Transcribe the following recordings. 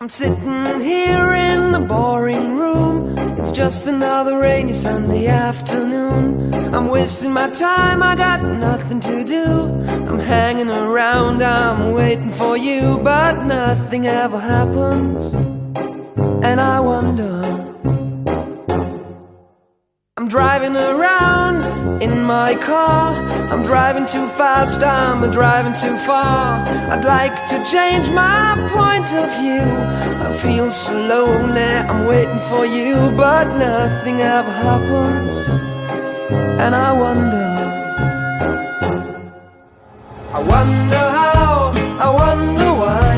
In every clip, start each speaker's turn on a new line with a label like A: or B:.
A: I'm sitting here in the boring room. It's just another rainy Sunday afternoon. I'm wasting my time, I got nothing to do. I'm hanging around, I'm waiting for you, but nothing ever happens. And I wonder, I'm driving around in my car. I'm driving too fast, I'm driving too far. I'd like to change my point of view. I feel so lonely, I'm waiting for you, but nothing ever happens. And I wonder how, I wonder why.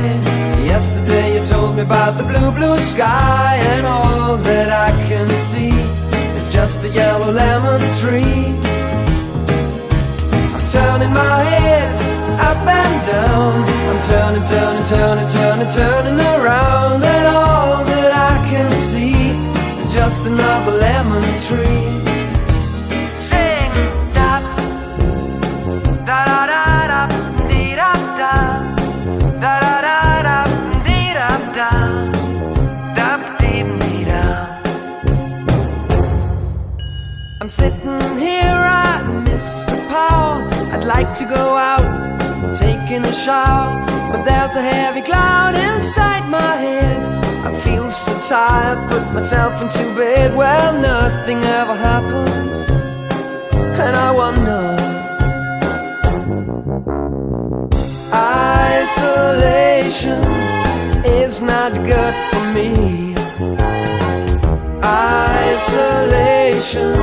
A: Yesterday you told me about the blue, blue sky, and all that I can see is just a yellow lemon tree. I'm turning my head up and down. I'm turning, turning, turning, turning, turning around, and all that I can see is just another lemon tree. Sing da da da da da dee da da da da da da dee da da da dee dee da. I'm sitting here, I miss the power. I'd like to go out, taking a shower, but there's a heavy cloud inside my head. I feel so tired, put myself into bed. Well, nothing ever happens, and I wonder. Isolation is not good for me. Isolation,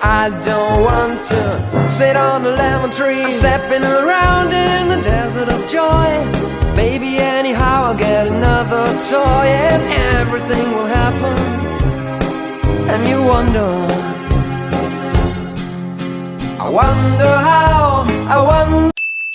A: I don't want to sit on a lemon tree. I'm stepping around in the desert of joy. Maybe anyhow I'll get another toy, and everything will happen. And you wonder, I wonder how, I wonder